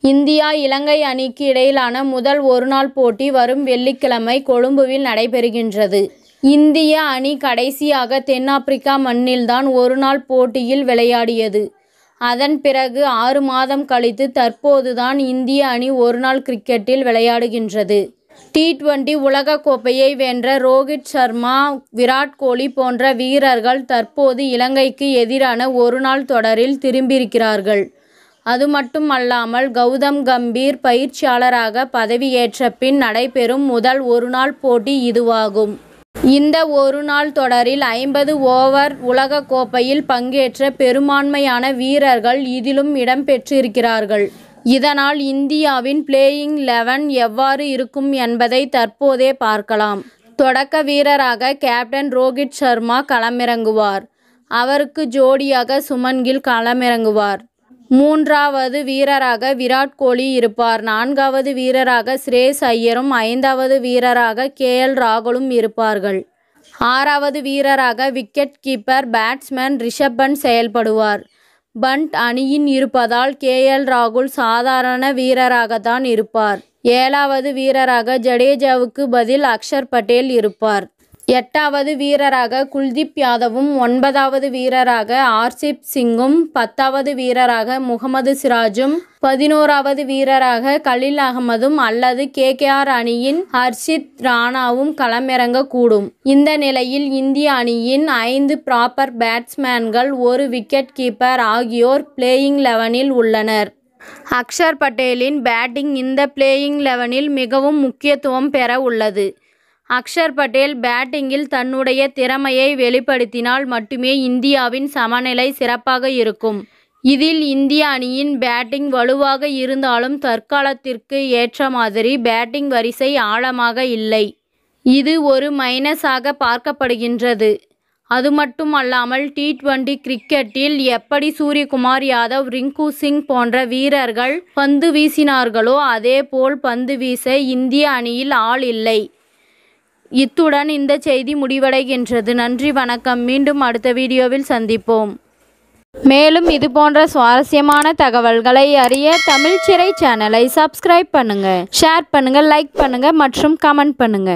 India இலங்கை அணிக்கு இடையிலான முதல் ஒருநாள் போட்டி வரும் வெள்ளிக்கிழமை கொழும்புவில் நடைபெறுகின்றது. இந்திய அணி கடைசியாக தென்னாப்பிரிக்கா மண்ணில்தான் ஒருநாள் போட்டியில் விளையாடியது. அதன் பிறகு 6 மாதம் கழித்து தற்போதுதான் இந்திய அணி ஒருநாள் கிரிக்கெட்டில் விளையாடுகின்றது. T20 உலகக் கோப்பையை வென்ற ரோஹித் சர்மா, விராட் கோலி போன்ற வீரர்கள் தற்போது இலங்கைக்கு எதிரான ஒருநாள் தொடரில் திரும்பியிருக்கிறார்கள். அது மட்டுமல்லாமல் கௌதம் கம்பீர் பயிற்சியாளராக பதவியேற்ற பின் நடைபெறும் முதல் ஒருநாள் போட்டி இதுவாகும். இந்த ஒருநாள் தொடரில் 50 ஓவர் உலகக் கோப்பையில் பங்கேற்ற பெரும்பான்மையான வீரர்கள் இதிலும் இடம்பெற்றிருக்கிறார்கள். இதனால் இந்தியாவின் பிளேயிங் 11 எவ்வாறு இருக்கும் என்பதை தற்போதே பார்க்கலாம். தொடக்க வீரராக கேப்டன் ரோஹித் சர்மா களமிறங்குவார். அவருக்கு ஜோடியாக சுமன் கில் களமிறங்குவார். 3வது வீரராக விராட் கோலி இருப்பார். 4வது வீரராக ஸ்ரேயஸ் ஐயரும் 5வது வீரராக KL ராகுலும் இருப்பார்கள். 6வது வீரராக wicket keeper batsman Rishabh Pant செயல்படுவார். பண்ட் அணியில் இருப்பதால் KL ராகுல் சாதாரண வீரராகத்தான் இருப்பார். 7வது வீரராக ஜடேஜாவுக்கு பதில் அக்ஷர் பட்டேல் இருப்பார். 8வது வீரராக குல்தீப் யாதவும் 9வது வீரராக ஆர்ஷிப் சிங்கும் 10வது வீரராக முகமது சிராஜும் 11வது வீரராக கலீல் அகமதும் அல்லது KKR அணியின் ஹர்ஷித் ராணாவும் களமிறங்கக்கூடும். இந்த நிலையில் இந்திய அணியின் 5 ப்ராப்பர் பேட்ஸ்மேன்கள், 1 விக்கெட் கீப்பர் ஆகியோர் பிளேயிங் 11இல் உள்ளனர். அக்ஷர் பட்டேலின் பேட்டிங் இந்த பிளேயிங் 11இல் மிகவும் முக்கியத்துவம் பெற உள்ளது. அக்ஷர் பட்டேல் பேட்டிங்கில் தன்னுடைய திறமையை வெளிப்படுத்தினால் மட்டுமே இந்தியாவின் சமநிலை சிறப்பாக இருக்கும். இதில் இந்திய அணியின் பேட்டிங் வலுவாக இருந்தாலும் தற்காலத்திற்கு ஏற்ற மாதிரி பேட்டிங் வரிசை ஆழமாக இல்லை. இது ஒரு மைனஸாக பார்க்கப்படுகின்றது. அது மட்டுமல்லாமல் T20 கிரிக்கெட்டில் எப்படி சூரியகுமார் யாதவ், ரிங்கு சிங் போன்ற வீரர்கள் பந்து வீசினார்களோ அதேபோல் பந்து வீச இந்திய அணியில் ஆள் இல்லை. இத்துடன் இந்த செய்தி முடிவடைகின்றது. நன்றி, வணக்கம். மீண்டும் அடுத்த வீடியோவில் சந்திப்போம். மேலும் இதுபோன்ற சுவாரஸ்யமான தகவல்களை அறிய தமிழ் சிறை சேனலை சப்ஸ்கிரைப் பண்ணுங்க, ஷேர் பண்ணுங்க, லைக் பண்ணுங்க மற்றும் கமெண்ட் பண்ணுங்க.